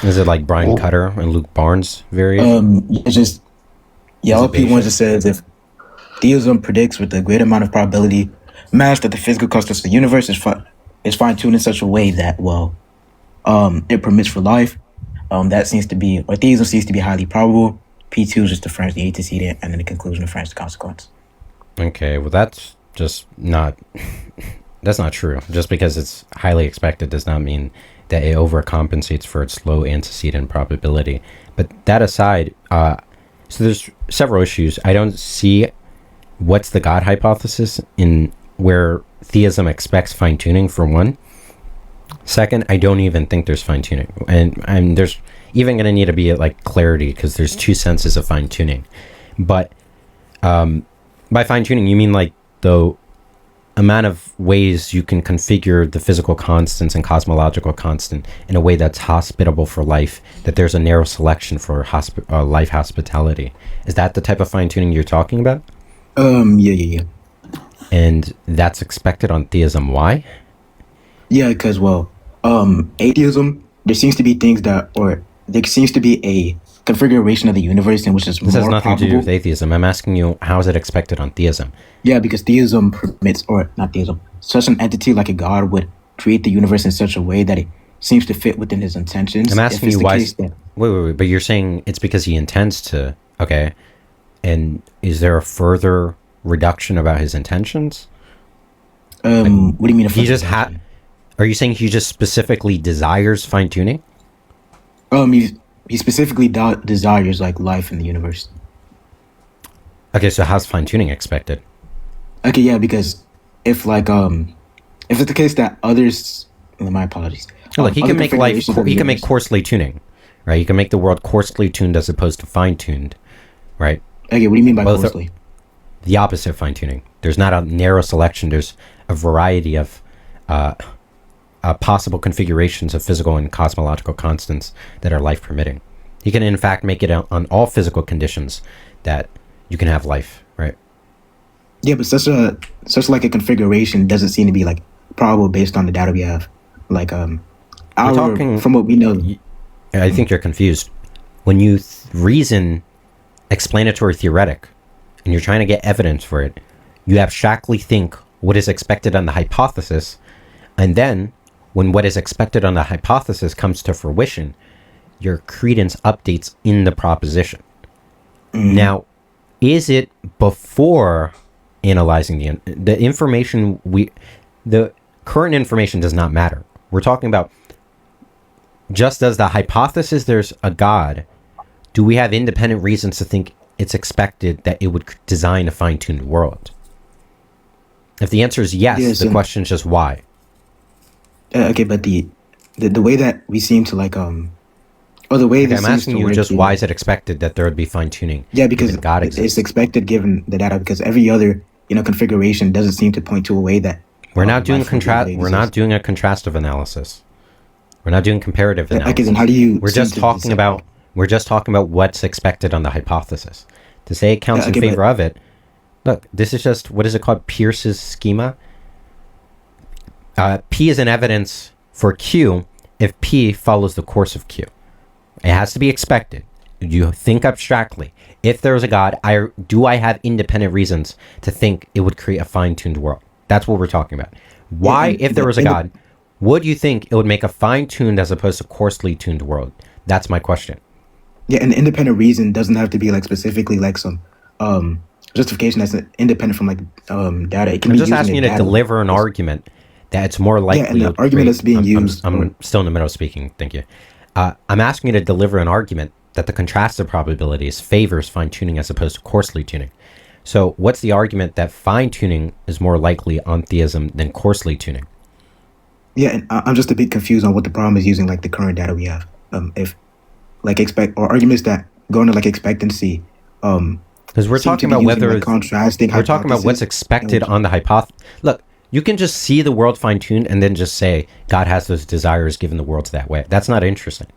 Is it like Brian Cutter and Luke Barnes variation? It's just LP1 just says if theism predicts with a great amount of probability mass that the physical constants of the universe is fine-tuned in such a way that it permits for life. That seems to be, or theism seems to be highly probable. P2 is just affirms the antecedent, and then the conclusion affirms the consequence. Okay, well that's just not that's not true. Just because it's highly expected does not mean that it overcompensates for its low antecedent probability. But that aside, so there's several issues. I don't see what's the God hypothesis in where theism expects fine-tuning, for one. Second, I don't even think there's fine-tuning. And there's even going to need to be like clarity, because there's two senses of fine-tuning. But by fine-tuning, you mean like the amount of ways you can configure the physical constants and cosmological constant in a way that's hospitable for life, that there's a narrow selection for life hospitality. Is that the type of fine-tuning you're talking about? Yeah. And that's expected on theism. Why? Yeah, because, atheism, there seems to be there seems to be a configuration of the universe in which is more probable. This has nothing to do with atheism. I'm asking you, how is it expected on theism? Yeah, because theism permits, or not theism, such an entity like a God would create the universe in such a way that it seems to fit within his intentions. I'm asking you why. Wait, but you're saying it's because he intends to. Okay. And is there a further reduction about his intentions? What do you mean? He just Are you saying he just specifically desires fine-tuning? He specifically desires like life in the universe. Okay, so how's fine-tuning expected? Okay, yeah, because if it's the case that others, my apologies. Look, he can make coarsely tuning, right? He can make the world coarsely tuned as opposed to fine-tuned, right? Okay, what do you mean by coarsely? The opposite of fine-tuning. There's not a narrow selection. There's a variety of possible configurations of physical and cosmological constants that are life permitting. He can in fact make it on all physical conditions that you can have life, right? Yeah, but such like a configuration doesn't seem to be like probable based on the data we have. Like from what we know. I think you're confused. When you reason explanatory theoretic and you're trying to get evidence for it, you abstractly think what is expected on the hypothesis, and then when what is expected on the hypothesis comes to fruition, your credence updates in the proposition. Now, is it before analyzing the information? The current information does not matter. We're talking about, just as the hypothesis there's a God, do we have independent reasons to think it's expected that it would design a fine-tuned world? If the answer is yes, the question is just why. Okay, but the way that we seem to the way I'm asking you just why is it expected that there would be fine-tuning? Yeah, because God exists. It's expected given the data, because every other configuration doesn't seem to point to a way that we're not doing We're not doing a contrastive analysis. We're not doing comparative analysis. Okay, then how do you? We're just talking about what's expected on the hypothesis. To say it counts in favor of it. Look, this is just, what is it called? Peirce's schema. P is an evidence for Q if P follows the course of Q. It has to be expected. You think abstractly. If there was a God, do I have independent reasons to think it would create a fine-tuned world? That's what we're talking about. Why, if there was a God, would you think it would make a fine-tuned as opposed to coarsely tuned world? That's my question. Yeah, and the independent reason doesn't have to be specifically some justification that's independent from data. It can I'm just asking you to deliver an argument that it's more likely. Yeah, and the argument that's being used. I'm still in the middle of speaking. Thank you. I'm asking you to deliver an argument that the contrastive probabilities favors fine-tuning as opposed to coarsely tuning. So what's the argument that fine-tuning is more likely on theism than coarsely tuning? Yeah, and I'm just a bit confused on what the problem is using the current data we have. If arguments that go into expectancy. Because we're talking about whether contrasting. We're talking about what's expected on the hypothesis. Look, you can just see the world fine-tuned and then just say God has those desires given the world's that way. That's not interesting.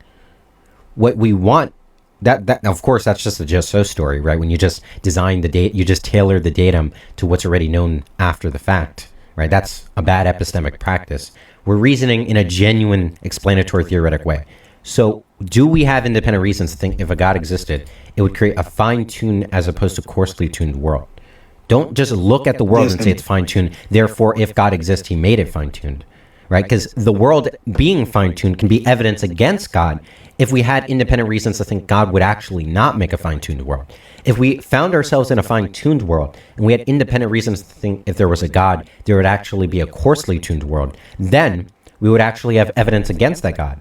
What we want, that of course, that's just a just so story, right? When you just design the data, you just tailor the datum to what's already known after the fact, right? That's a bad epistemic practice. We're reasoning in a genuine explanatory theoretic way. So do we have independent reasons to think if a God existed, it would create a fine-tuned as opposed to coarsely tuned world? Don't just look at the world and say it's fine-tuned. Therefore, if God exists, he made it fine-tuned, right? Because the world being fine-tuned can be evidence against God if we had independent reasons to think God would actually not make a fine-tuned world. If we found ourselves in a fine-tuned world and we had independent reasons to think if there was a God, there would actually be a coarsely tuned world, then we would actually have evidence against that God.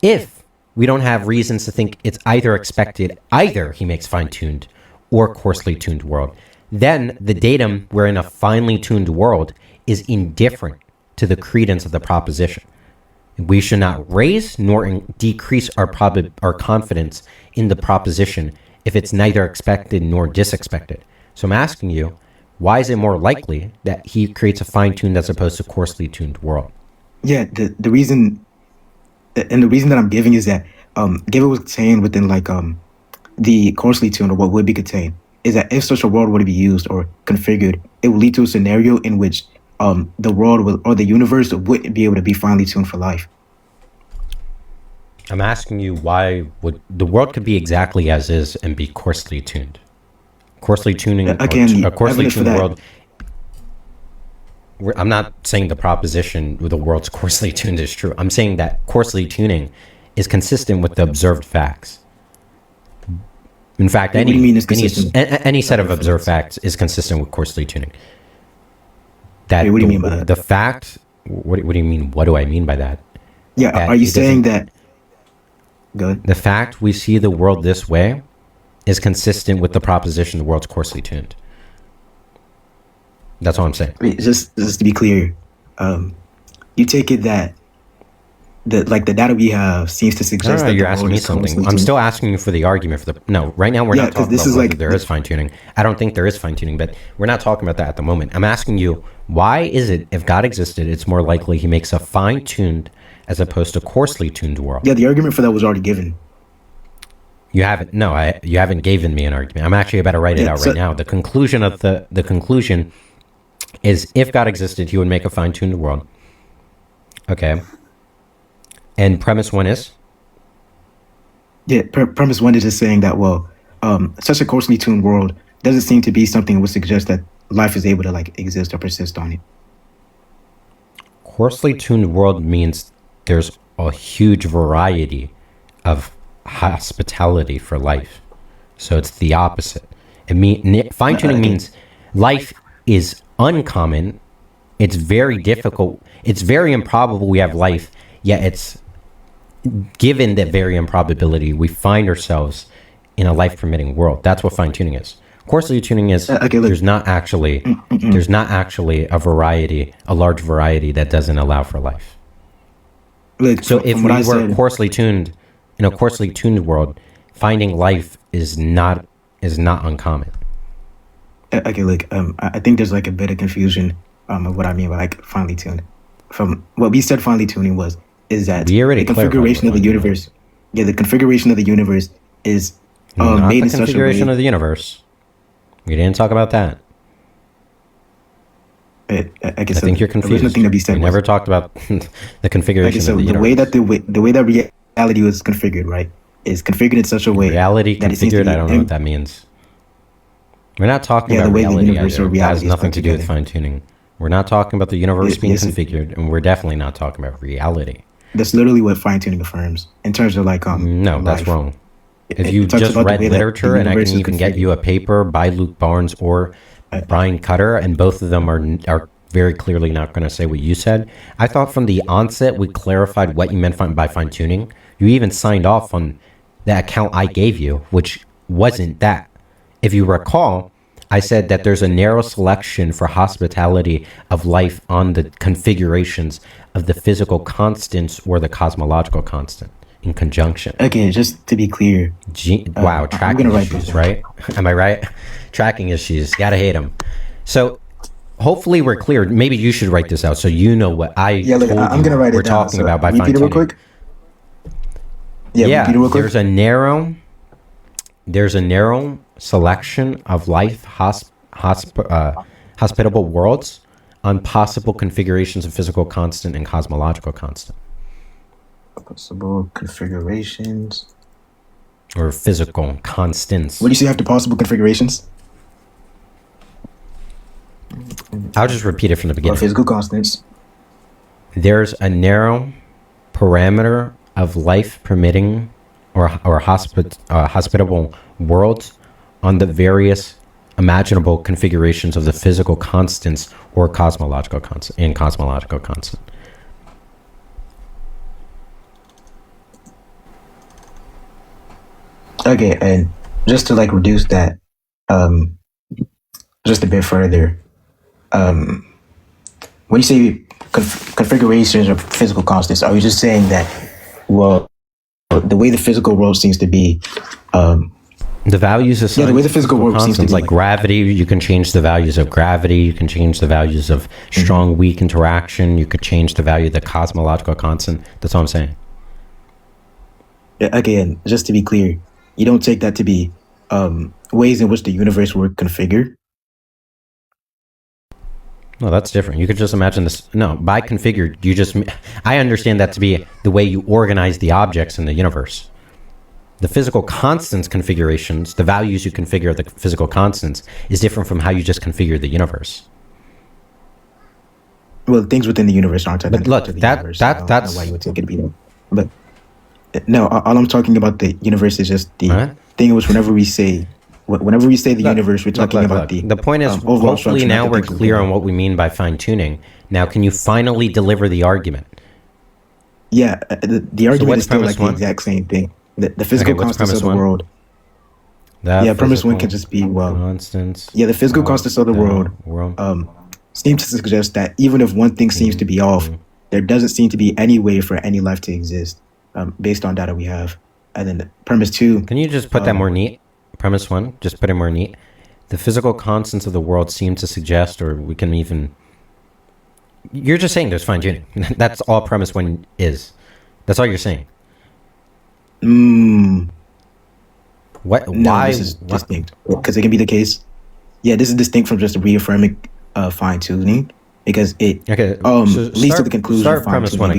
If we don't have reasons to think it's either expected, either he makes fine-tuned or coarsely tuned world, then the datum we're in a finely tuned world is indifferent to the credence of the proposition. We should not raise nor decrease our confidence in the proposition if it's neither expected nor disexpected. So I'm asking you, why is it more likely that he creates a fine-tuned as opposed to coarsely tuned world? Yeah, the reason, and the reason that I'm giving is that given what's contained within the coarsely tuned, or what would be contained, is that if such a world were to be used or configured, it would lead to a scenario in which the world or the universe wouldn't be able to be finely tuned for life. I'm asking you, why would the world could be exactly as is and be coarsely tuned? Coarsely tuning again, a coarsely tuned world. I'm not saying the proposition with the world's coarsely tuned is true. I'm saying that coarsely tuning is consistent with the observed facts. In fact, any set of observed facts is consistent with coarsely tuning. That what do you mean by that? The fact. What do you mean? What do I mean by that? Yeah, that are you saying that? Good. The fact we see the world this way is consistent with the proposition the world's coarsely tuned. That's all I'm saying. Just to be clear, you take it that the data we have seems to suggest that you're asking me something. I'm still asking you for the argument for the. No, right now we're not talking about whether there is fine tuning. I don't think there is fine tuning, but we're not talking about that at the moment. I'm asking you, why is it if God existed, it's more likely he makes a fine tuned as opposed to coarsely tuned world? Yeah, the argument for that was already given. You haven't. No, you haven't given me an argument. I'm actually about to write it out right now. The conclusion of the conclusion is, if God existed, he would make a fine tuned world. Okay. And premise one is? Yeah, premise one is just saying that, such a coarsely tuned world doesn't seem to be something that would suggest that life is able to exist or persist on it. Coarsely tuned world means there's a huge variety of hospitality for life. So it's the opposite. Fine tuning means life is uncommon. It's very difficult. It's very improbable we have life, yet it's given that very improbability, we find ourselves in a life-permitting world. That's what fine-tuning is. Coarsely tuning is there's not actually a large variety that doesn't allow for life. So if we were coarsely tuned in a coarsely tuned world, finding life is not uncommon. Okay, I think there's a bit of confusion of what I mean by finely tuned. From what we said, finely tuning is that the configuration of the universe. Yeah, the configuration of the universe is made in such a way. Not the configuration of the universe. We didn't talk about that. I think you're confused. Nothing that we said. We never talked about the configuration of the universe. The way that reality was configured, right, is configured in such a way. Reality configured. I don't know what that means. We're not talking about reality. It has nothing to do with fine tuning. We're not talking about the universe being configured, and we're definitely not talking about reality. That's literally what fine tuning affirms in terms of No, that's wrong. If you just read literature, and I can even get you a paper by Luke Barnes or Brian Cutter, and both of them are very clearly not going to say what you said. I thought from the onset we clarified what you meant by fine tuning. You even signed off on the account I gave you, which wasn't that. If you recall, I said that there's a narrow selection for hospitality of life on the configurations of the physical constants or the cosmological constant in conjunction. Okay, just to be clear. Wow, tracking issues, right? Am I right? Tracking issues. Gotta hate them. So hopefully we're clear. Maybe you should write this out so you know what I'm gonna write it we're down. talking about by fine tuning. Quick. Yeah, there's a narrow selection of life hospitable worlds on possible configurations of physical constant and cosmological constant. Possible configurations. Or physical constants. What do you see after possible configurations? I'll just repeat it from the beginning. Or physical constants. There's a narrow parameter of life permitting or hospitable worlds on the various imaginable configurations of the physical constants or cosmological constant. Okay, and just to like reduce that just a bit further, when you say configurations of physical constants, are you just saying that, well, the way the physical world seems to be, the values of the way the physical world seems to be, like gravity, you can change the values of gravity, you can change the values of strong, weak interaction, you could change the value of the cosmological constant. That's all I'm saying. Again, just to be clear, you don't take that to be ways in which the universe were configured? No, that's different. You could just imagine this. No, by configured, I understand that to be the way you organize the objects in the universe. The physical constants configurations, the values you configure of the physical constants, is different from how you just configure the universe. Well, things within the universe aren't identical. But look, that's why you would take it to be that. But no, all I'm talking about the universe is just the thing in which whenever we say the universe, we're talking about the point is, hopefully now we're clear on what we mean by fine tuning. Now, can you finally deliver the argument? Yeah, the argument is still like the exact same thing. The physical constants of the world. Premise one can just be, well, constants. Yeah, the physical constants of the world seem to suggest that even if one thing seems to be off, there doesn't seem to be any way for any life to exist based on data we have. And then premise two. Can you just put that more neat? Premise one, just put it more neat. The physical constants of the world seem to suggest, or we can even... You're just saying there's fine tuning. That's all premise one is. That's all you're saying. What? No, why? This is distinct. Because it can be the case. Yeah, this is distinct from just reaffirming fine tuning, because it leads to the conclusion of fine tuning.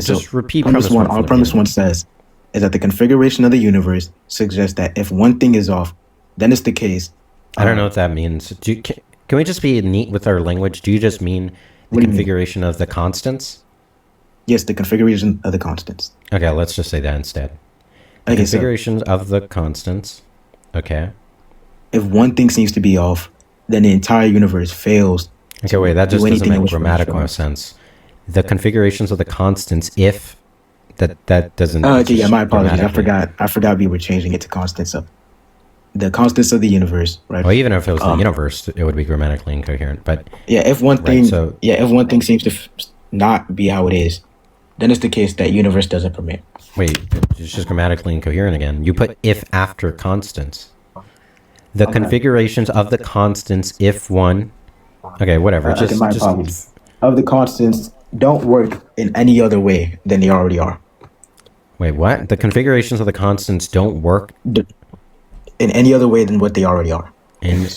Just repeat premise one. All premise one says is that the configuration of the universe suggests that if one thing is off, then it's the case. I don't know what that means. Can we just be neat with our language? Do you just mean the configuration of the constants? Yes, the configuration of the constants. Okay, let's just say that instead. The configurations of the constants. Okay. If one thing seems to be off, then the entire universe fails. Okay, wait, that just doesn't make grammatical sense. The configurations of the constants, if that doesn't... okay, yeah, my apologies. I forgot we were changing it to constants of the constants of the universe, right? Well, even if it was the universe, it would be grammatically incoherent. But yeah, if one thing seems to not be how it is, then it's the case that universe doesn't permit. Wait, it's just grammatically incoherent again. You put if after constants. The configurations of the constants, if one... Okay, whatever. My apologies. Of the constants don't work in any other way than they already are. Wait, what? The configurations of the constants don't work in any other way than what they already are. In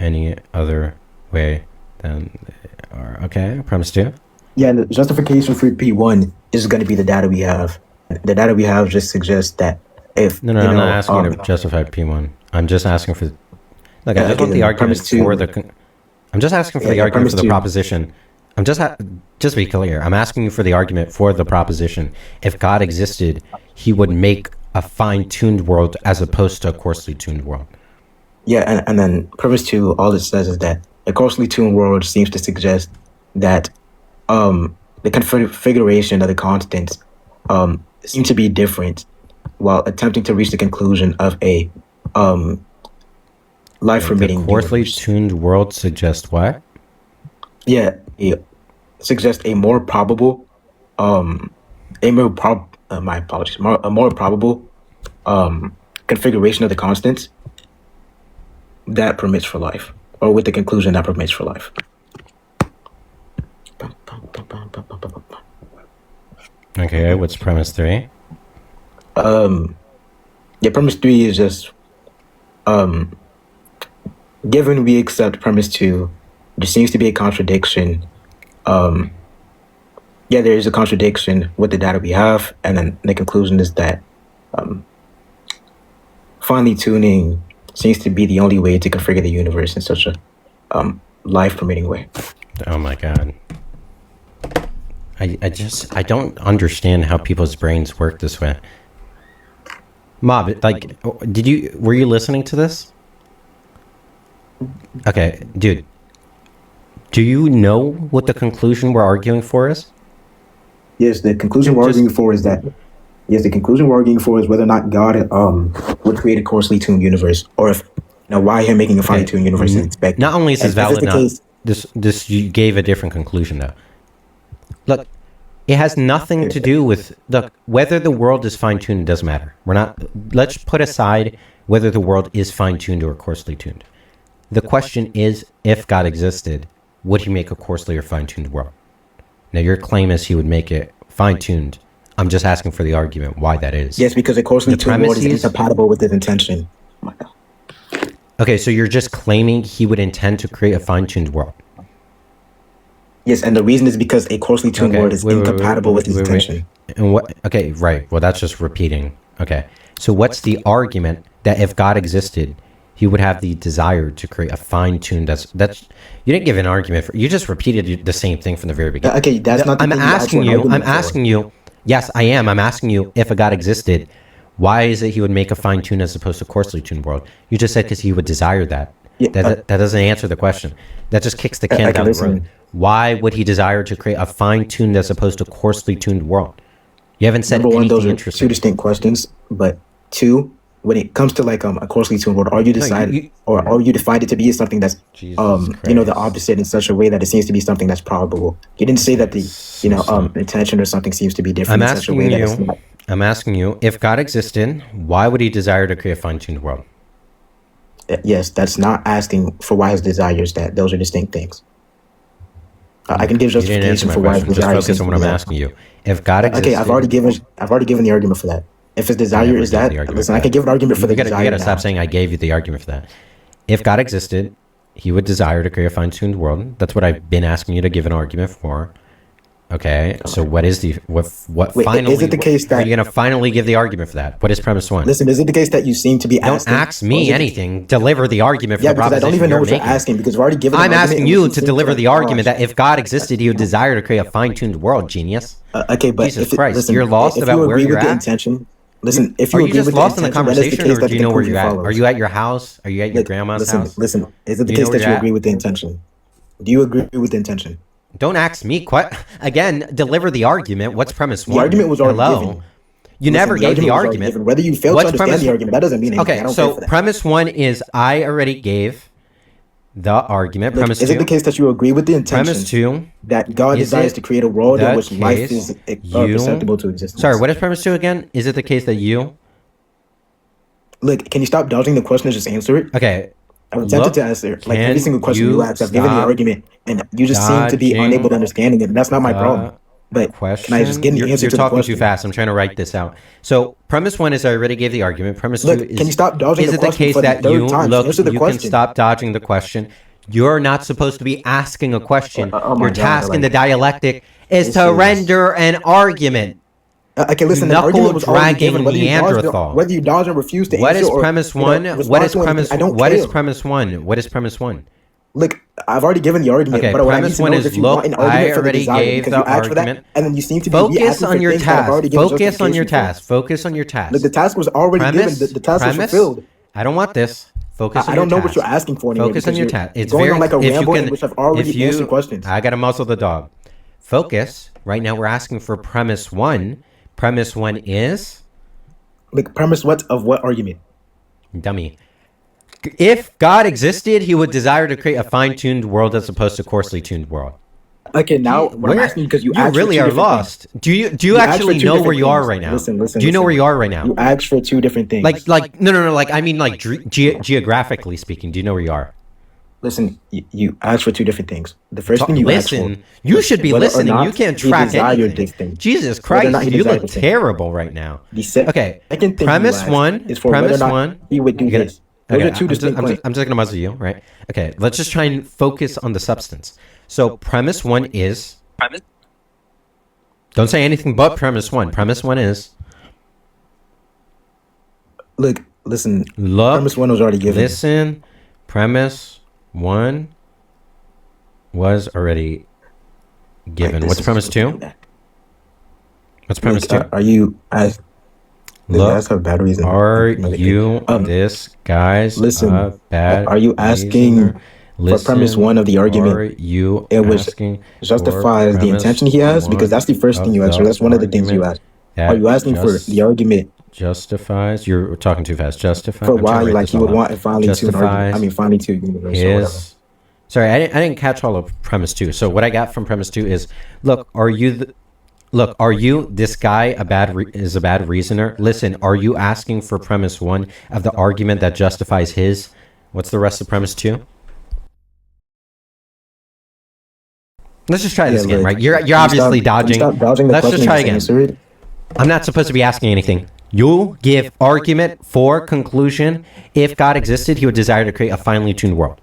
any other way than they are. Okay, premise two. Yeah, and the justification for P1 is going to be the data we have. The data we have just suggests that if... No, I'm not asking you to justify P1. I'm just asking for... Look, I just want the argument for the... I'm just asking for the argument for the proposition. I'm just to be clear, I'm asking you for the argument for the proposition. If God existed, he would make a fine-tuned world as opposed to a coarsely tuned world. Yeah, and then premise two, all it says is that a coarsely tuned world seems to suggest that the configuration of the constants seem to be different, while attempting to reach the conclusion of a life-permitting universe. Coarsely tuned world suggests what? Yeah, it suggests a more probable, my apologies, a more probable configuration of the constants that permits for life, or with the conclusion that permits for life. Okay, what's premise three? Premise three is just given we accept premise two, there seems to be a contradiction Yeah, there is a contradiction with the data we have, and then the conclusion is that finely tuning seems to be the only way to configure the universe in such a life-permitting way. Oh my god. I don't understand how people's brains work this way. Mob, like, were you listening to this? Okay, dude. Do you know what the conclusion we're arguing for is? Yes, the conclusion we're arguing for is that. Yes, the conclusion we're arguing for is whether or not God would create a coarsely tuned universe, or if why him making a finely tuned universe is expected. Not only is this valid, this you gave a different conclusion though. Look, it has nothing to do with whether the world is fine tuned. Doesn't matter. Let's put aside whether the world is fine tuned or coarsely tuned. The question is, if God existed, would he make a coarsely or fine tuned world? Now your claim is he would make it fine tuned. I'm just asking for the argument why that is. Yes, because a coarsely tuned world is incompatible with his intention. Okay, so you're just claiming he would intend to create a fine tuned world. Yes, and the reason is because a coarsely tuned world is incompatible with his intention. And what? Okay, right. Well, that's just repeating. Okay, so what's the argument that if God existed, he would have the desire to create a fine-tuned? That's you didn't give an argument for. You just repeated the same thing from the very beginning. Okay, that's not. I'm asking you. Yes, I am. I'm asking you if a God existed, why is it he would make a fine-tuned as opposed to coarsely tuned world? You just said because he would desire that. Yeah, that doesn't answer the question. That just kicks the can down the road. Why would he desire to create a fine-tuned as opposed to coarsely tuned world? You haven't said anything interesting. Those are two distinct questions, but two, when it comes to like a coarsely tuned world, are you decided it to be something that's the opposite in such a way that it seems to be something that's probable? You didn't say that the intention or something seems to be different in such a way that it's not. I'm asking you, if God existed, why would he desire to create a fine-tuned world? Yes, that's not asking for why his desires that. Those are distinct things. I can give justification for why his desire. Just focus on what I'm asking you. If God existed, okay, I've already given the argument for that. If his desire is that, listen, I can give an argument for the desire. You gotta stop saying I gave you the argument for that. If God existed, he would desire to create a fine-tuned world. That's what I've been asking you to give an argument for. Okay, so what is finally? Is it the case that are you gonna finally give the argument for that? What is premise one? Listen, is it the case that you seem to be asking? Don't ask me anything. Deliver the argument for the proposition. I don't even know what you're asking because we've already given. I'm asking you to deliver the argument that if God existed, he would desire to create a fine-tuned world. Genius. Okay, but Jesus Christ, you're lost about where you're at. Listen, if you are you just lost in the conversation, or do you know where you're at? Are you at your house? Are you at your grandma's house? Listen, is it the case that you agree with the intention? Do you agree with the intention? Don't ask me. Again, deliver the argument. What's premise one? The argument was already given. You never gave the argument. Whether you failed to understand the argument, that doesn't mean anything. Okay, so premise one is I already gave the argument. Premise two. Is it the case that you agree with the intention? Premise two. That God desires to create a world in which life is susceptible to existence. Sorry, what is premise two again? Is it the case that you... Look, can you stop dodging the question and just answer it? Okay. I'm tempted to answer. Like every single question you ask, I've given the argument, and you just seem to be unable to understand it. That's not my problem. But can I just get an answer to the question? You're talking too fast. I'm trying to write this out. So premise one is I already gave the argument. Premise two is... Can you stop dodging the question? Is it the case that you can stop dodging the question? You're not supposed to be asking a question. Your task in the dialectic is to render an argument. Okay, listen. The argument was already given. Whether you dodge or refuse to answer. What is premise one? What is premise? What is premise one? What is premise one? Look, I've already given the argument. Okay, but premise one is look. I already gave the argument. And then you seem to be focus on your task. Focus on your task. Focus on your task. Look, the task was already given. The task was fulfilled. I don't want this. Focus on your task. I don't know what you're asking for anymore. Focus on your task. It's going on like a ramble in which I've already answered questions. I gotta muzzle the dog. Focus. Right now we're asking for premise one. Premise one is? Like, premise what of what argument? Dummy. If God existed, he would desire to create a fine-tuned world as opposed to coarsely tuned world. Okay, now I'm asking because you really are lost. Do you actually know where you are right now? Listen. Do you know where you are right now? You asked for two different things. No. Like I mean, like geographically speaking, do you know where you are? Listen, you asked for two different things. The first thing you asked for... You should be listening. You can't track anything. Jesus Christ, you look terrible right now. Okay, premise one is for premise one. He would do this. Okay, I'm just going to muzzle you, right? Okay, let's just try and focus on the substance. So premise one is... Don't say anything but premise one. Premise one is... Look, listen. Look, premise one was already given. Listen, premise one was already given. What's premise two? What's premise two? Are you... Look, that's a bad reason. Are you this guy's listen, bad are you asking for premise one of the argument? Are you it was justifies the intention he has? Because that's the first thing you ask. That's one of the things you ask. Are you asking for the argument? Justifies. You're talking too fast. Justifies. For why, like he would want a finely tuned argument. I mean, finely tuned universe. Sorry, I didn't catch all of premise two. So what I got from premise two is, look, are you this guy is a bad reasoner? Listen, are you asking for premise one of the argument that justifies his? What's the rest of premise two? Let's just try this again, right? You're obviously dodging. Let's just try again. I'm not supposed to be asking anything. You give argument for conclusion. If God existed, he would desire to create a finely tuned world.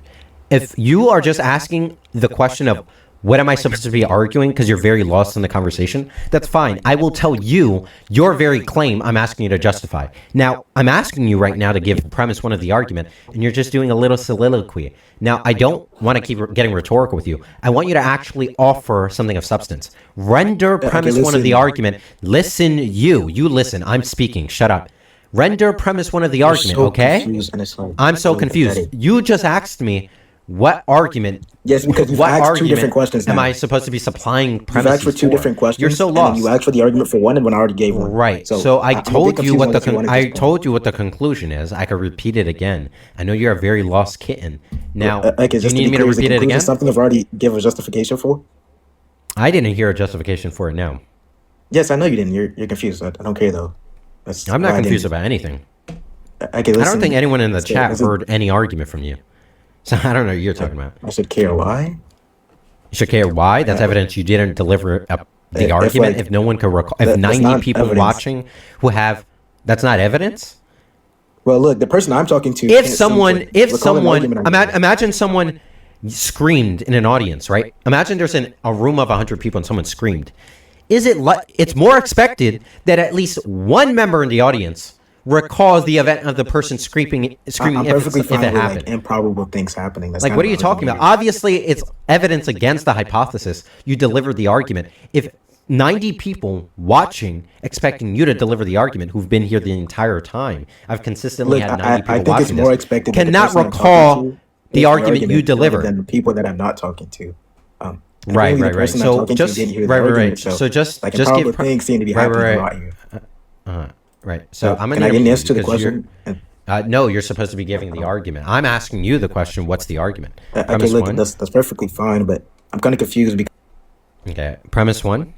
If you are just asking the question of what am I supposed to be arguing because you're very lost in the conversation, that's fine. I will tell you your very claim I'm asking you to justify. Now, I'm asking you right now to give premise one of the argument, and you're just doing a little soliloquy. Now, I don't want to keep getting rhetorical with you. I want you to actually offer something of substance. Render premise one of the argument. Listen, you listen. I'm speaking. Shut up. Render premise one of the argument, okay? I'm so confused. You just asked me what argument? Yes, because you've asked two different questions now. Am I supposed to be supplying premises? You've asked for two different questions. You're so lost. And you asked for the argument for one, and when I already gave one. Right. So I told you what the conclusion is. I could repeat it again. I know you're a very lost kitten. Now, do you need me to repeat it again? Something I've already given a justification for. I didn't hear a justification for it now. Yes, I know you didn't. You're confused. I don't care though. I'm not confused about anything. I don't think anyone in the chat heard any argument from you. So I don't know what you're talking about. I should care why? You should care why? That's evidence you didn't deliver the argument. If no one could recall, if 90 people watching who have, that's not evidence? Well, look, the person I'm talking to. Imagine someone screamed in an audience, right? Imagine there's a room of 100 people and someone screamed. It's more expected that at least one member in the audience recalls the event of the person screaming I'm perfectly fine if it with, happened. Like, improbable things happening. That's like, what are you talking about? Obviously, it's evidence against the hypothesis. You delivered the argument. If 90 people watching expecting you to deliver the argument who've been here the entire time, I've consistently had 90 people watching it's more expected cannot recall the argument you delivered than the people that I'm not talking to. Right. So just like improbable things seem to be happening about you. Right. So I'm going to get an answer to the question. No, you're supposed to be giving the argument. I'm asking you the question. What's the argument? Okay, look, that's perfectly fine, but I'm kind of confused because. Okay, premise one.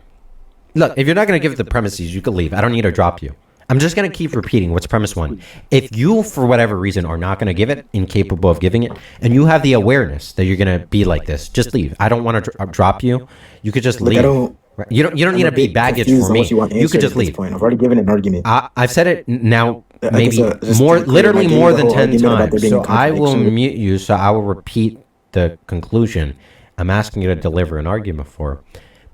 Look, if you're not going to give the premises, you can leave. I don't need to drop you. I'm just going to keep repeating what's premise one. If you, for whatever reason, are not going to give it, incapable of giving it, and you have the awareness that you're going to be like this, just leave. I don't want to drop you. You could just leave. You don't need to be baggage for me. You could just leave. I've already given an argument. I've said it now maybe literally more than 10 times. So I will mute you. So I will repeat the conclusion I'm asking you to deliver an argument for.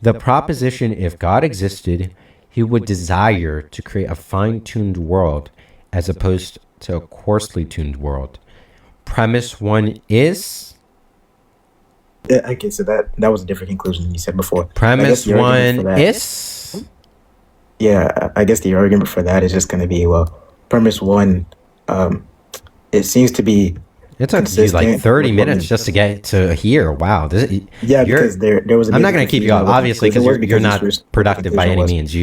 The proposition, if God existed, he would desire to create a fine-tuned world as opposed to a coarsely tuned world. Premise one is... Okay, so that was a different conclusion than you said before. Premise one is... Yeah, I guess the argument for that is just going to be, well, premise one, it seems to be... It took you like 30 minutes just to get to here. Wow. Because there was. I'm not going to keep you up, obviously, because you're not productive by any means.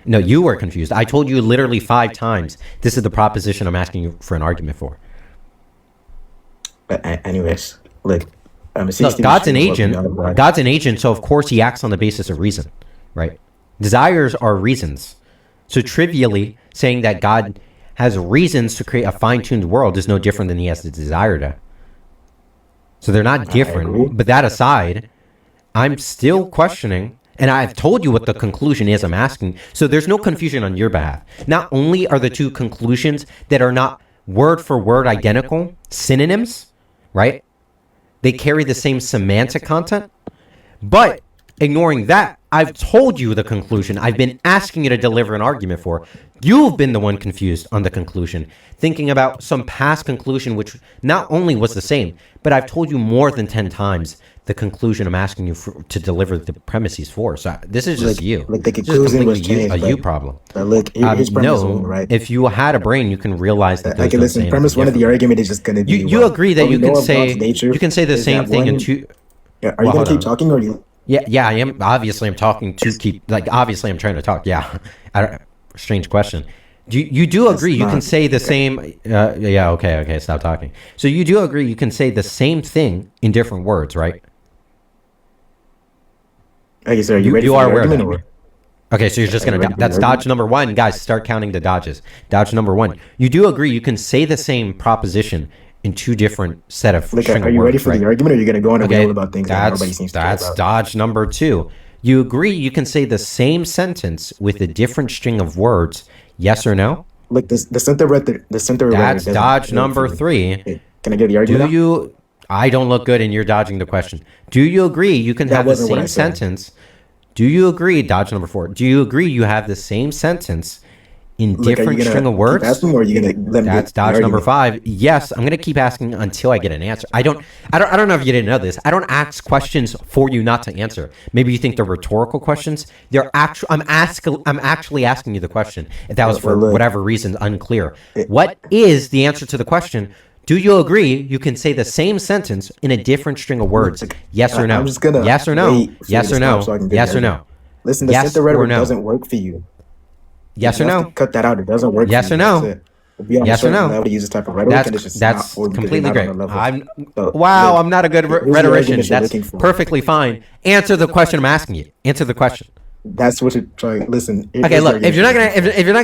No, you were confused. I told you literally 5 times. This is the proposition I'm asking you for an argument for. But anyways, look, God's an agent. God's an agent, so of course he acts on the basis of reason, right? Desires are reasons. So trivially, saying that God has reasons to create a fine-tuned world is no different than he has the desire to. So they're not different. But that aside, I'm still questioning, and I've told you what the conclusion is I'm asking, so there's no confusion on your behalf. Not only are the two conclusions that are not word for word identical, synonyms, right? They carry the same semantic content, but ignoring that, I've told you the conclusion. I've been asking you to deliver an argument for. You've been the one confused on the conclusion, thinking about some past conclusion, which not only was the same, but I've told you more than 10 times the conclusion I'm asking you to deliver the premises for. So this is just you. Like the conclusion was changed, a you problem. But look, here's premise one, right? If you had a brain, you can realize that. Okay, listen. Premise one of the argument is just going to be. You agree that you can say the same thing in two. Yeah, are you going to keep talking, or are you? Yeah, I am. Obviously, I'm talking to keep. Obviously, I'm trying to talk. Yeah, strange question. You do agree you can say the same? Yeah. Okay. Stop talking. So you do agree you can say the same thing in different words, right? Okay, so are you ready you for are the aware of argument? that. Okay, so you're just gonna. That's dodge number one, guys. Start counting the dodges. Dodge number one. You do agree you can say the same proposition in two different set of string of words, are you ready for the argument, or are you going to go on a reel about things that nobody seems to care about? That's dodge number two. You agree you can say the same sentence with a different string of words, yes or no? Look, the center That's dodge number three. Okay. Can I get the argument? I don't look good and you're dodging the question. Do you agree you can have the same sentence? Do you agree, dodge number four, do you agree you have the same sentence in different string of words? Asking, or are you gonna let me That's dodge number five. Yes, I'm gonna keep asking until I get an answer. I don't know if you didn't know this. I don't ask questions for you not to answer. Maybe you think they're rhetorical questions. They're actual. I'm actually asking you the question. If that was for whatever reason unclear. What is the answer to the question? Do you agree you can say the same sentence in a different string of words? Yes or no? I'm just gonna yes or no? Yes or no? Yes or no? Listen, the center rhetoric doesn't work for you. Yes or no? Cut that out. It doesn't work. Yes or no? Yes or no? Use this type of rhetoric, that's completely great. I'm not a good rhetorician. That's perfectly fine. Answer the question I'm asking you. Answer the question. That's what you're trying. Listen. Okay, look. If you're not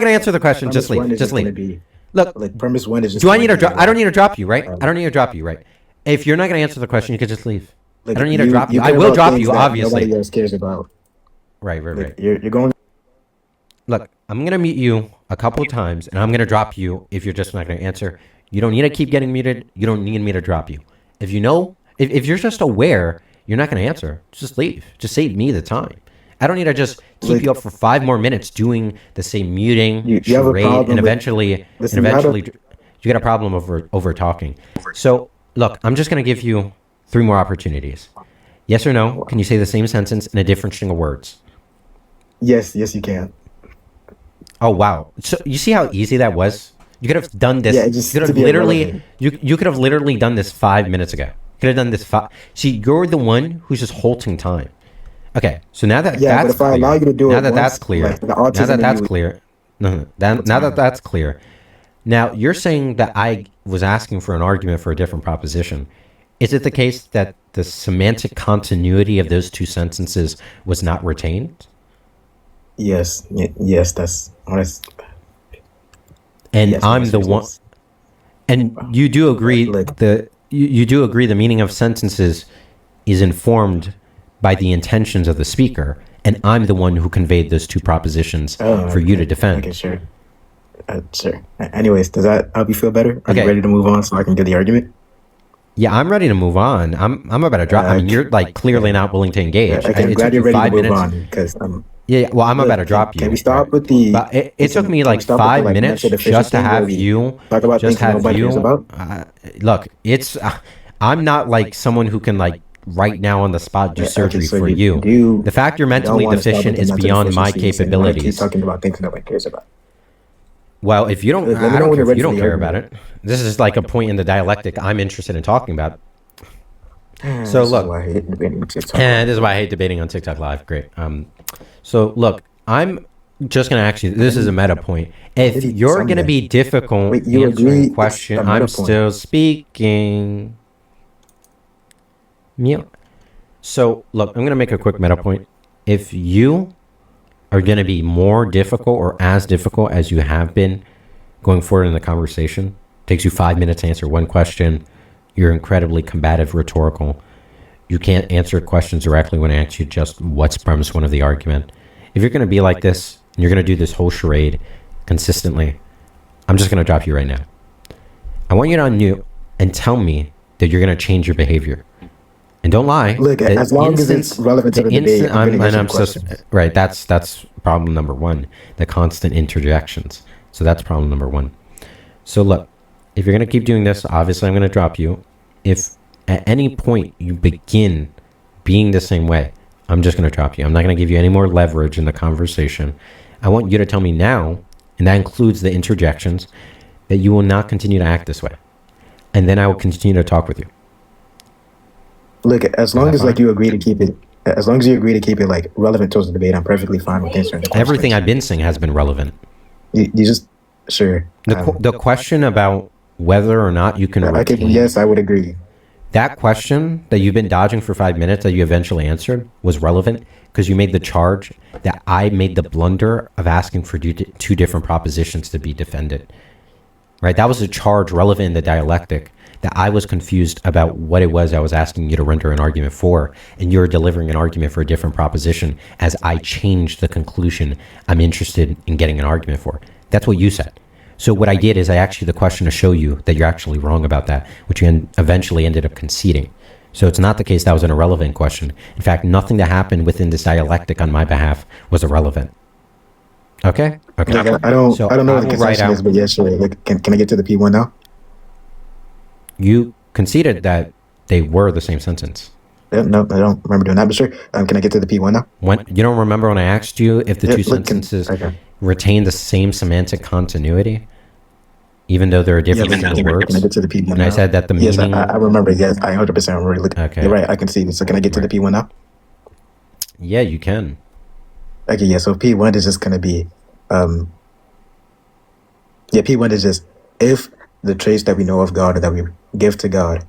gonna answer the question, just leave. Just leave. Look. Like premise one is just. Do I need to drop? I don't need to drop you, right? I don't need to drop you, right? If you're not gonna answer the question, you can just leave. I don't need to drop you. I will drop you, obviously. Nobody else cares about. Right. You're going. Look, I'm going to mute you a couple of times, and I'm going to drop you if you're just not going to answer. You don't need to keep getting muted. You don't need me to drop you. If you know, if you're just aware you're not going to answer, just leave. Just save me the time. I don't need to just keep you up for 5 more minutes doing the same muting, charade, and eventually you get a problem over talking. So, look, I'm just going to give you 3 more opportunities. Yes or no? Can you say the same sentence in a different string of words? Yes, you can. Oh wow! So you see how easy that was? You could have done this. Yeah, you could have literally. You could have literally done this 5 minutes ago. You could have done this. See, you're the one who's just halting time. Okay, so now that that's but if I allow you to do now it that once, that's clear, like now that that's clear, now that that's clear, now you're saying that I was asking for an argument for a different proposition. Is it the case that the semantic continuity of those two sentences was not retained? Yes, that's honest. And yes, I'm the one. And you do agree you do agree the meaning of sentences is informed by the intentions of the speaker, and I'm the one who conveyed those two propositions for you to defend. Okay, sure. Sure. Anyways, does that help you feel better? Are you ready to move on so I can get the argument? Yeah, I'm ready to move on. I'm about to drop. I mean, you're like clearly not willing to engage. I'm glad you're ready to move on because yeah. Well, I'm about to drop you. Can we stop with the? But it took me like 5 minutes just to have you talk about things nobody cares about. Look, it's I'm not like someone who can like right now on the spot do surgery for you. The fact you're mentally deficient is beyond my capabilities. Keep talking about things nobody cares about. Well, if you don't, I don't care if you don't care about it. This is like a point in the dialectic I'm interested in talking about. So look, this is why I hate debating on TikTok Live. Great. So look, I'm just going to ask you, this is a meta point. If you're going to be difficult answering a question, I'm still speaking. Mute. So look, I'm going to make a quick meta point. If you are going to be more difficult or as difficult as you have been going forward in the conversation, takes you 5 minutes to answer one question, you're incredibly combative, rhetorical, you can't answer questions directly when I ask you just what's premise one of the argument. If you're going to be like this, and you're going to do this whole charade consistently, I'm just going to drop you right now. I want you to unmute and tell me that you're going to change your behavior. And don't lie. Look, as long as it's relevant to the debate, I'm going to answer the question. Right, that's problem number one, the constant interjections. So that's problem number one. So look, if you're going to keep doing this, obviously I'm going to drop you. If at any point you begin being the same way, I'm just going to drop you. I'm not going to give you any more leverage in the conversation. I want you to tell me now, and that includes the interjections, that you will not continue to act this way. And then I will continue to talk with you. Look, as long as like you agree to keep it, like relevant towards the debate, I'm perfectly fine with answering the question. Everything I've been saying has been relevant. You just sure. The question about whether or not you can retain, yes, I would agree. That question that you've been dodging for 5 minutes that you eventually answered was relevant because you made the charge that I made the blunder of asking for two different propositions to be defended. Right? That was a charge relevant in the dialectic, that I was confused about what it was I was asking you to render an argument for, and you're delivering an argument for a different proposition as I changed the conclusion I'm interested in getting an argument for. That's what you said. So what I did is I asked you the question to show you that you're actually wrong about that, which you eventually ended up conceding. So it's not the case that was an irrelevant question. In fact, nothing that happened within this dialectic on my behalf was irrelevant. Okay? Okay. Like, I don't know what the concession is, but yes, sure. Like, can I get to the P1 now? You conceded that they were the same sentence. Yeah, no, I don't remember doing that, but sure. Can I get to the P1 now? You don't remember when I asked you if the two sentences retain the same semantic continuity, even though there are different words? Can I get to the P1 and now? I said that the meaning... Yes, I remember. Yes, I 100% remember. Okay. You're right, I can see this. So can I get to the P1 now? Yeah, you can. Okay, yeah, so P1 is just going to be... P1 is just if the traits that we know of God or that we give to God,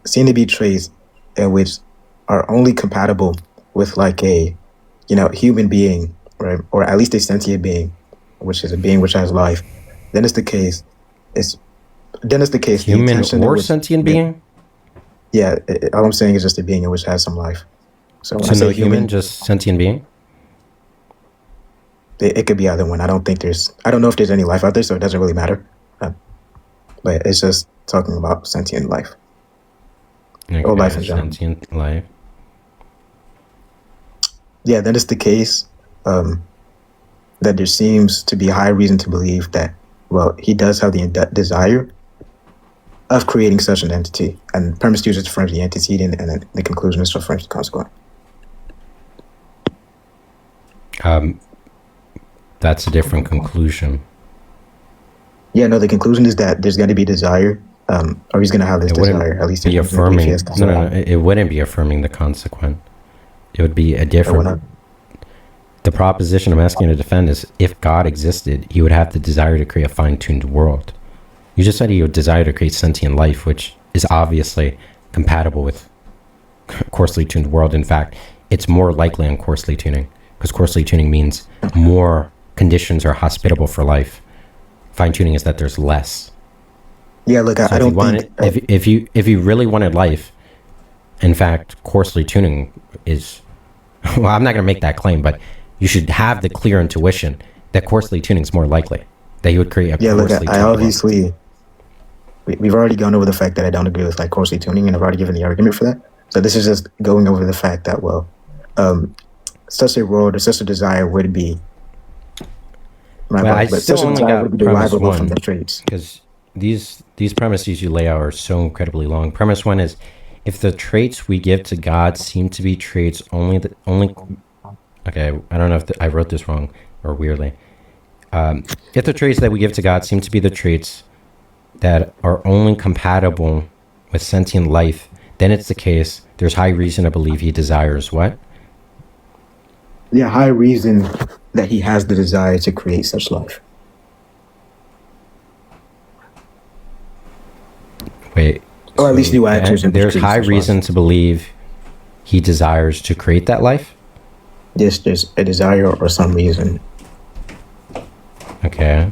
seem to be traits which are only compatible with like a, human being, right? Or at least a sentient being, which is a being which has life. Then it's the case. Human or sentient being? Yeah, all I'm saying is just a being which has some life. So when I say no human, just sentient being? It could be either one. I don't know if there's any life out there, so it doesn't really matter. But it's just talking about sentient life. Okay, or life in general. Sentient life. Yeah, then it's the case that there seems to be high reason to believe that, well, he does have the desire of creating such an entity. And premise uses affirms the antecedent, and then the conclusion is affirms the consequent. That's a different conclusion. Yeah, no, the conclusion is that there's going to be desire, or he's going to have this desire. At least be affirming. No, it wouldn't be affirming the consequent. It would be a different. The proposition I'm asking you to defend is if God existed, he would have the desire to create a fine-tuned world. You just said he would desire to create sentient life, which is obviously compatible with coarsely tuned world. In fact, it's more likely on coarsely tuning, because coarsely tuning means more conditions are hospitable for life. Fine-tuning is that there's less. Yeah, look, so I don't think... If you really wanted life, in fact, coarsely tuning is... Well, I'm not going to make that claim, but you should have the clear intuition that coarsely tuning is more likely, that you would create a coarsely tuned I obviously... We've already gone over the fact that I don't agree with like coarsely tuning, and I've already given the argument for that. So this is just going over the fact that, well, such a world or such a desire would be... I still only got premise one, from the traits. Because these premises you lay out are so incredibly long. Premise one is, if the traits we give to God seem to be traits only... Okay, I don't know if I wrote this wrong or weirdly. If the traits that we give to God seem to be the traits that are only compatible with sentient life, then it's the case there's high reason to believe he desires what? Yeah, high reason that he has the desire to create such life. Wait. Or at least new actors. There's high reason to believe he desires to create that life? Yes, there's a desire or some reason. Okay.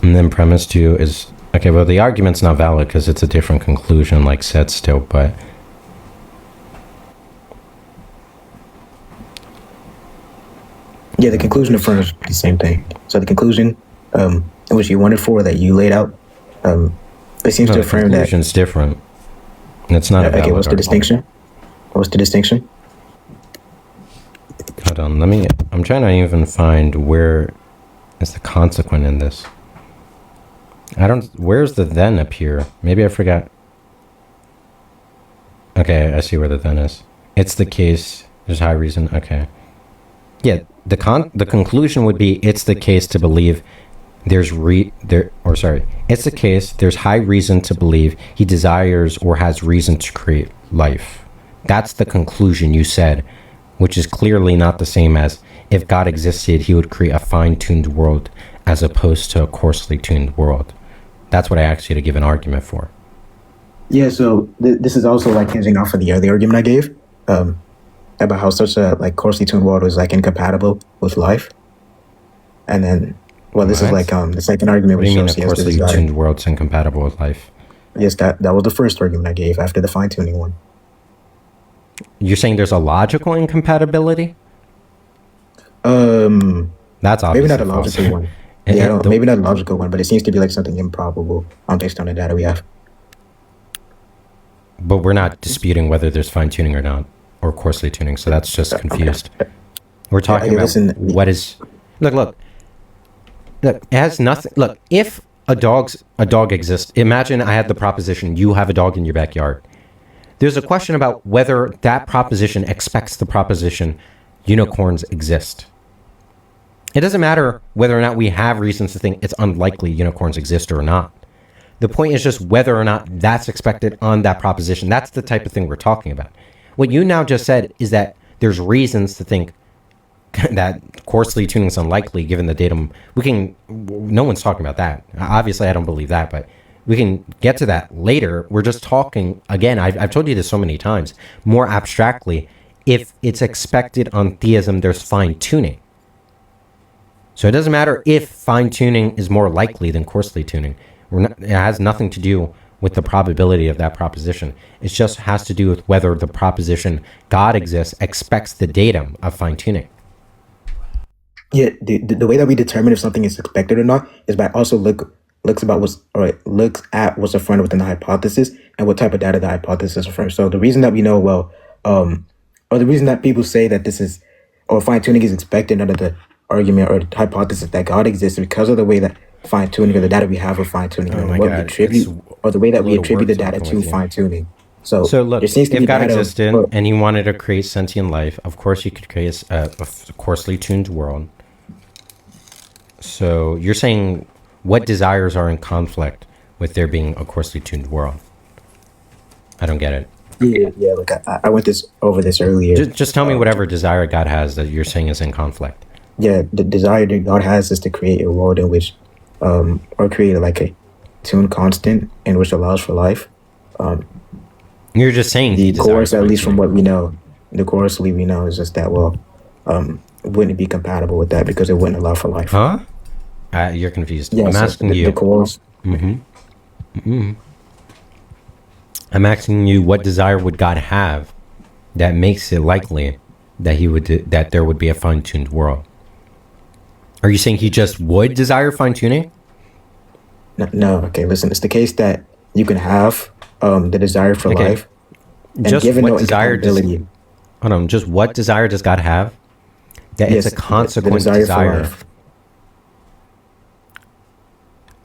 And then premise two is... Okay, well, the argument's not valid because it's a different conclusion, like said still, but... Yeah, the conclusion affirms the same thing. So the conclusion, which you wanted for, that you laid out, It seems to the affirm that. conclusion's different. And it's not a valid Okay, what's the argument. distinction? What's the distinction? Hold on, I'm trying to even find where is the consequent in this. Where's the then appear? Maybe I forgot. Okay, I see where the then is. It's the case, there's high reason, okay. Yeah, the conclusion would be, it's the case to believe it's the case, there's high reason to believe he desires or has reason to create life. That's the conclusion you said, which is clearly not the same as, if God existed, he would create a fine-tuned world as opposed to a coarsely tuned world. That's what I asked you to give an argument for. Yeah, so this is also like hinging off of the other argument I gave about how such a like coarsely tuned world was like incompatible with life. And then, well, this is like the second argument. What do you mean a coarsely tuned world's incompatible with life? Yes, that was the first argument I gave after the fine tuning one. You're saying there's a logical incompatibility? That's obviously maybe not a logical one. Maybe not a logical one, but it seems to be like something improbable based on the data we have. But we're not disputing whether there's fine tuning or not, or coarsely tuning. So that's just confused. Okay. We're talking about what is. Look. It has nothing. Look, if a dog exists, imagine I had the proposition, you have a dog in your backyard. There's a question about whether that proposition expects the proposition unicorns exist. It doesn't matter whether or not we have reasons to think it's unlikely unicorns exist or not. The point is just whether or not that's expected on that proposition. That's the type of thing we're talking about. What you now just said is that there's reasons to think that coarsely tuning is unlikely given the datum. No one's talking about that. Obviously, I don't believe that, but we can get to that later. We're just talking, again, I've told you this so many times, more abstractly, if it's expected on theism, there's fine tuning. So it doesn't matter if fine tuning is more likely than coarsely tuning. It has nothing to do with the probability of that proposition. It just has to do with whether the proposition God exists expects the datum of fine tuning. Yeah, the way that we determine if something is expected or not is by also looks at what's affirmed within the hypothesis and what type of data the hypothesis affirms. So the reason that we know or the reason that people say that this is or fine tuning is expected under the argument or the hypothesis that God exists because of the way that fine tuning or the data we have of fine tuning and what we attribute or the way that we attribute the data to fine tuning. So look, if God existed and he wanted to create sentient life, of course he could create a coarsely tuned world. So you're saying what desires are in conflict with there being a coarsely tuned world? I don't get it. Yeah. Look, I went over this earlier. Just tell me whatever desire God has that you're saying is in conflict. Yeah, the desire that God has is to create a world in which, or create like a tuned constant in which allows for life. You're just saying the chorus, at least from what we know, the chorus we know is just that wouldn't be compatible with that because it wouldn't allow for life. Huh? You're confused. Yeah, I'm asking you. The chorus. I'm asking you, what desire would God have that makes it likely that that there would be a fine-tuned world? Are you saying he just would desire fine-tuning? No. Okay, listen. It's the case that you can have the desire for life, and just given what no desire incompatibility. Hold on. Just what desire does God have? That it's a consequent desire. For life.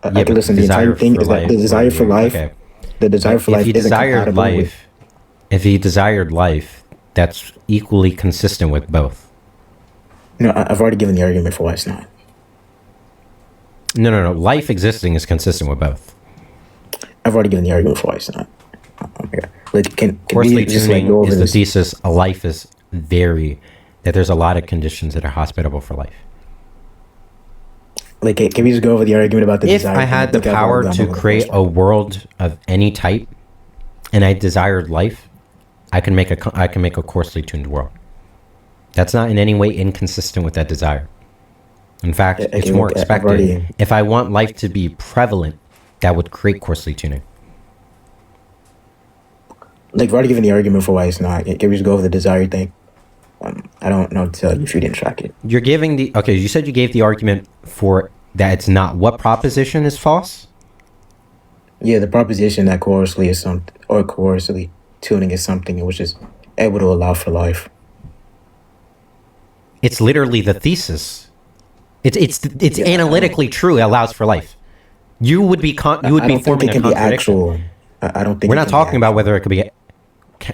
Listen. The entire thing is that the desire for life. Okay. The desire for life isn't compatible with. If he desired life, that's equally consistent with both. No, I've already given the argument for why it's not. No. Life existing is consistent with both. I've already given the argument for why it's not. Like, can we just go over the thesis? A life is that there's a lot of conditions that are hospitable for life. Like, can we just go over the argument about the desire? If I had the power to create a world of any type, and I desired life, I can make a coarsely tuned world. That's not in any way inconsistent with that desire. In fact, it's more expected. If I want life to be prevalent, that would create coarsely tuning. Like, I've already given the argument for why it's not. Can we just go over the desire thing? I don't know to tell you if you didn't track it. You're giving you said you gave the argument for that it's not. What proposition is false? Yeah, the proposition that coercively is something, or coercively tuning is something which is able to allow for life. It's literally the thesis. It's analytically true. It allows for life. You would be forming a contradiction. I don't think We're not talking about whether it could be.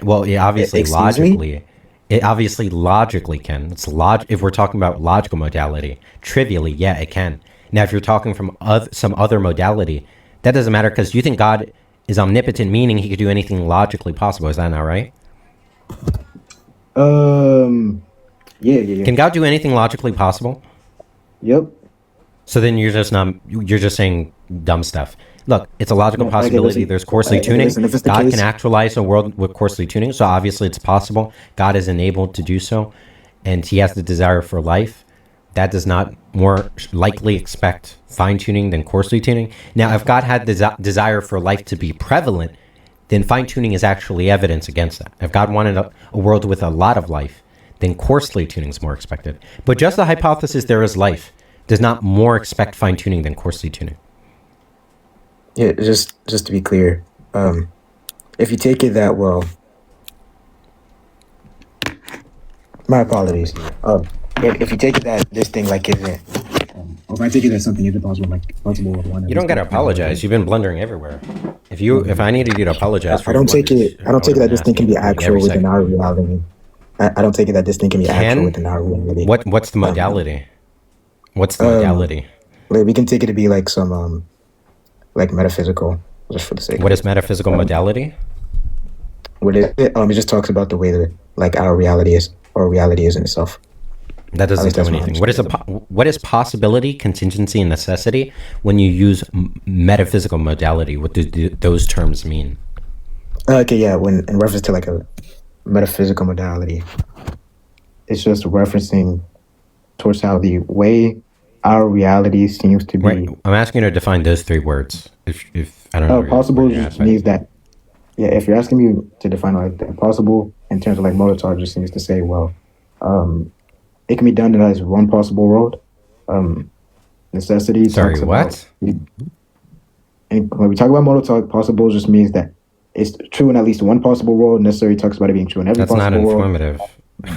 Well, it obviously logically. It obviously logically can. If we're talking about logical modality, trivially, yeah, it can. Now, if you're talking from some other modality, that doesn't matter because you think God is omnipotent, meaning he could do anything logically possible. Is that not right? Yeah. Can God do anything logically possible? Yep. So then you're just saying dumb stuff. Look, it's a logical possibility. There's coarsely tuning. God can actualize a world with coarsely tuning, so obviously it's possible. God is enabled to do so, and he has the desire for life. That does not more likely expect fine tuning than coarsely tuning. Now, if God had the desire for life to be prevalent, then fine tuning is actually evidence against that. If God wanted a world with a lot of life, then coarsely tuning is more expected. But just the hypothesis there is life does not more expect fine tuning than coarsely tuning. Yeah, just to be clear, if you take it that well, my apologies. If you take it that this thing like isn't, or if I take it that something isn't possible, like possible with one. You don't gotta apologize. You've been blundering everywhere. If I needed you to apologize, I don't take it that this thing can be actual within our reality. I don't take it that this thing can be actual within our reality. What's the modality? What's the modality? We can take it to be like some like metaphysical, just for the sake. What is metaphysical modality? What is it? It just talks about the way that like our reality is, or reality is in itself. That doesn't do anything. What is possibility, contingency, and necessity when you use metaphysical modality? What do those terms mean? Okay, yeah. When in reference to like a metaphysical modality, it's just referencing towards how the way our reality seems to be. Right. I'm asking you to define those three words. If I don't know. Possible just means that. Yeah, if you're asking me to define like the possible in terms of like Molitor, just seems to say, well, it can be done as one possible world. Necessity. Sorry, what? And when we talk about Molitor, possible just means that it's true in at least one possible world. Necessary talks about it being true in every possible world. That's not informative.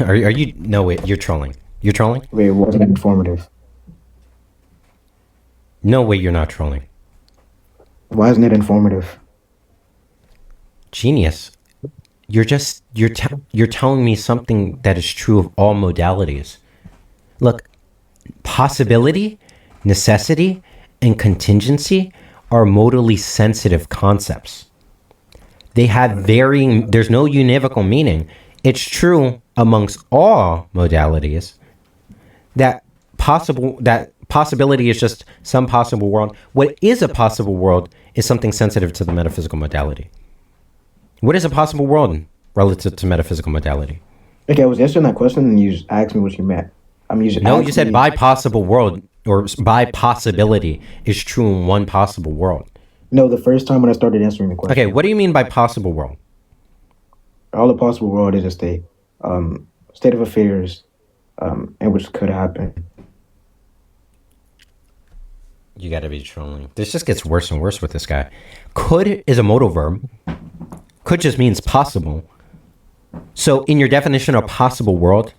Are you? No, wait. You're trolling. You're trolling? Wait, it wasn't informative. No way, you're not trolling. Why isn't it informative? Genius. You're telling me something that is true of all modalities. Look, possibility, necessity, and contingency are modally sensitive concepts. They have varying, there's no univocal meaning. It's true amongst all modalities that possibility is just some possible world. What is a possible world is something sensitive to the metaphysical modality. What is a possible world relative to metaphysical modality? Okay, I was answering that question and you just asked me what you meant. You said by possible world or by possibility is true in one possible world. No, the first time when I started answering the question. Okay, what do you mean by possible world? All the possible world is just a state of affairs in which could happen. You gotta be trolling. This just gets worse and worse with this guy. Could is a modal verb. Could just means possible. So in your definition of possible world,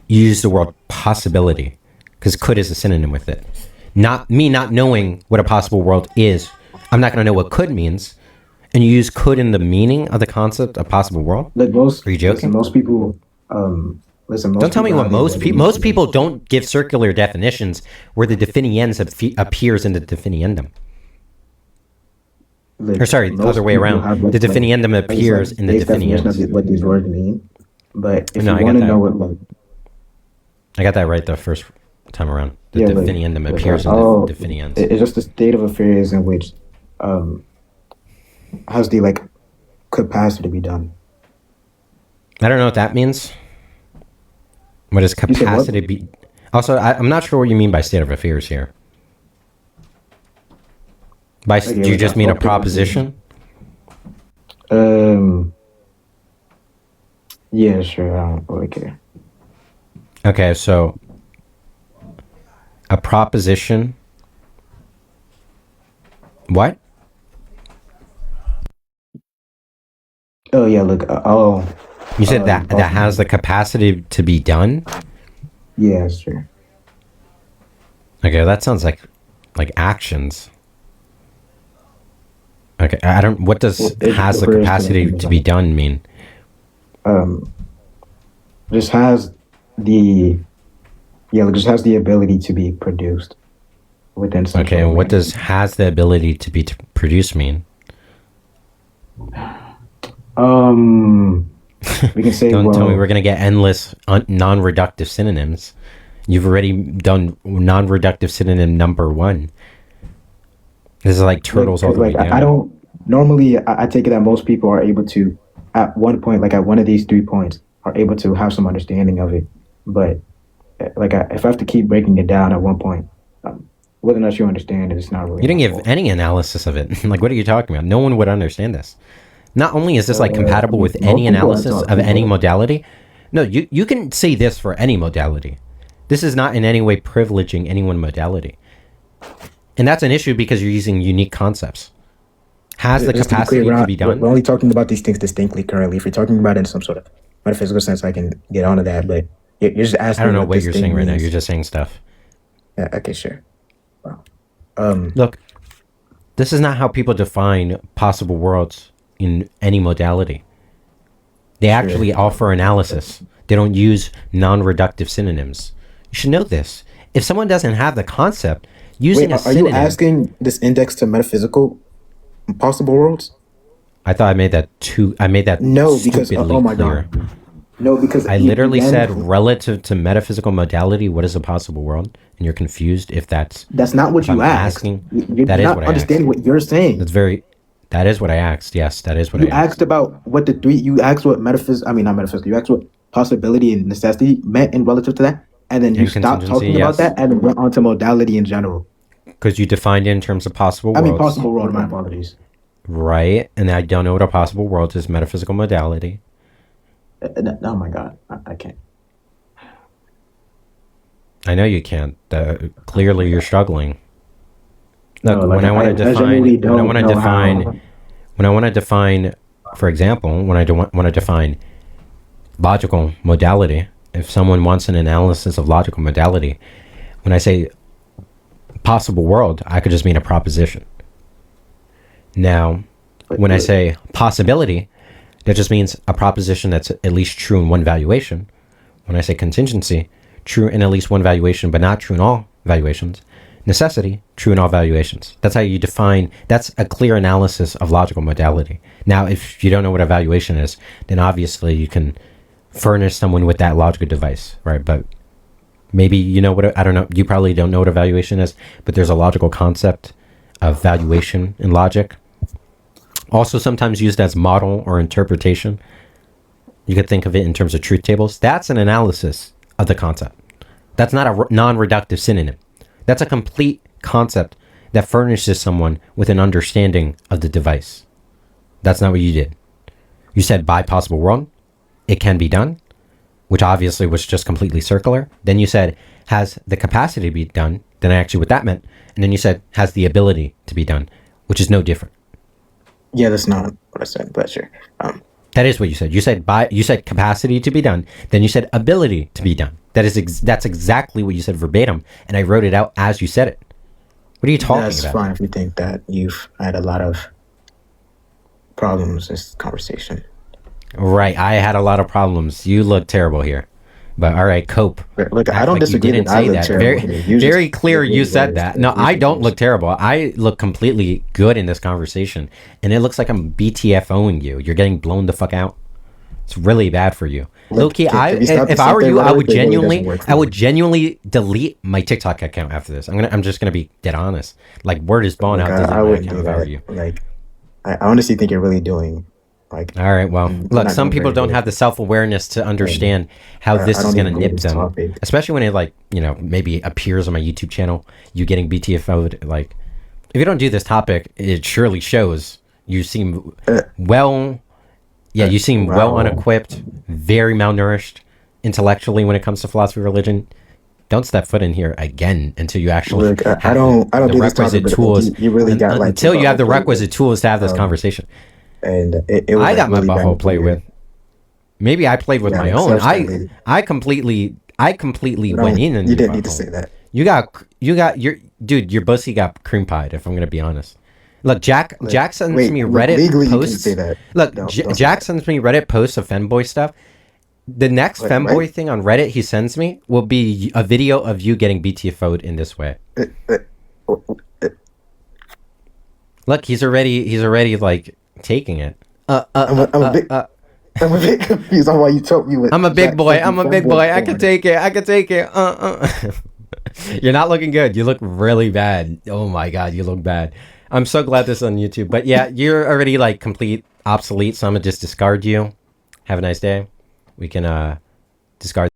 you use the word possibility because could is a synonym with it. Not knowing what a possible world is. I'm not going to know what could means. And you use could in the meaning of the concept of possible world? Like are you joking? Most people... don't tell me what most people don't give circular definitions where the definiens appears in the definiendum. Or sorry, the other way around. The definiendum appears in the definiens. What these words mean, but if you want to know what, I got that right the first time around. The definiendum appears in the definiens. It's just the state of affairs in which has the capacity to be done. I don't know what that means. What does capacity be? Also, I'm not sure what you mean by state of affairs here. Do you just mean a proposition? Yeah, sure. I don't really care. Okay, so a proposition. What? Oh yeah, look. You said that has the capacity to be done. Yeah, sure. Okay, that sounds like actions. Okay, I don't. What does has the capacity to be done mean? Just has the just has the ability to be produced within some. Okay, and what does has the ability to be produced mean? We can say. Don't tell me we're gonna get endless non-reductive synonyms. You've already done non-reductive synonym number 1. This is like turtles all the way down. I don't normally. I take it that most people are able to, at one point, like at one of these 3 points, are able to have some understanding of it. But if I have to keep breaking it down at one point, whether or not you understand it, it's not really. You didn't give any analysis of it. Like, what are you talking about? No one would understand this. Not only is this compatible with any analysis of any modality. No, you can say this for any modality. This is not in any way privileging any one modality. And that's an issue because you're using unique concepts. Has the capacity to be done? We're only talking about these things distinctly currently. If you're talking about it in some sort of metaphysical sense, I can get onto that. But you're just asking. I don't know what you're saying right now. You're just saying stuff. Yeah. Okay. Sure. Wow. Look, this is not how people define possible worlds in any modality. They actually offer analysis. They don't use non-reductive synonyms. You should know this. If someone doesn't have the concept, using a synonym... Are you asking this index to metaphysical possible worlds? I thought I made that no, because oh my clear. God. No, because I literally said relative to metaphysical modality, what is a possible world? And you're confused if that's not what you asked. You're not understanding what you're saying. That is what I asked. Yes, that is what I asked. You asked about what you asked what not metaphysical. You asked what possibility and necessity meant in relative to that. And then you stopped talking about that and went on to modality in general. Because you defined it in terms of possible worlds. Possible world, my apologies. Right, and I don't know what a possible world is, metaphysical modality. Oh my God, I can't. I know you can't. Clearly you're struggling. Look, No, when I want to define, for example, when I want to define logical modality, if someone wants an analysis of logical modality, when I say possible world, I could just mean a proposition. Now, when I say possibility, that just means a proposition that's at least true in one valuation. When I say contingency, true in at least one valuation, but not true in all valuations. Necessity, true in all valuations. That's how you define, that's a clear analysis of logical modality. Now, if you don't know what a valuation is, then obviously you can furnish someone with that logical device, right? But maybe you know I don't know, you probably don't know what a valuation is, but there's a logical concept of valuation in logic. Also sometimes used as model or interpretation. You could think of it in terms of truth tables. That's an analysis of the concept. That's not a non-reductive synonym. That's a complete concept that furnishes someone with an understanding of the device. That's not what you did. You said by possible world, it can be done, which obviously was just completely circular. Then you said has the capacity to be done. Then actually what that meant. And then you said has the ability to be done, which is no different. Yeah, that's not what I said, but sure. That is what you said. You said capacity to be done. Then you said ability to be done. That's exactly what you said verbatim, and I wrote it out as you said it. What are you talking about? That's fine if you think that you've had a lot of problems in this conversation. Right, I had a lot of problems. You look terrible here. But all right, cope. Look, I don't disagree. You didn't say that. Very clear you said that. No, I don't look terrible. I look completely good in this conversation. And it looks like I'm BTFOing you. You're getting blown the fuck out. It's really bad for you. Loki, if I were you, I would genuinely delete my TikTok account after this. I'm just gonna be dead honest. Like word is born out. I wouldn't do that. Like, I honestly think you're really doing. Like, all right, well, look, some people don't have the self-awareness to understand how this is going to nip them, especially when it, like, you know, maybe appears on my YouTube channel, you getting BTFO'd. Like, if you don't do this topic, it surely shows you seem you seem well unequipped, very malnourished intellectually when it comes to philosophy of religion. Don't step foot in here again until you actually have I don't the do requisite this topic, tools. You really got like until you have the requisite tools to have this conversation. and it was I like got my really butthole bad. played with. Maybe I played with Yeah, my like own. self-stimulated. I completely No, went in you your didn't need to butthole. say that. You got your dude. Your pussy got cream pied. If I'm gonna be honest. Look, Like, Jack sends wait, me look, Reddit legally you can say posts. that. Look, Don't say Jack that. sends me Reddit posts of femboy stuff. The next Like, femboy right? thing on Reddit he sends me will be a video of you getting BTFO'd in this way. Uh, uh, uh, uh, Look, he's already like taking it. I'm a bit confused on why you told me what I'm a big Jack boy. sent you I'm a big femboy boy. I can porn. take it. I can take it. You're not looking good. You look really bad. Oh my god, you look bad. I'm so glad this is on YouTube. But yeah, you're already like complete obsolete, so I'm gonna just discard you. Have a nice day. We can discard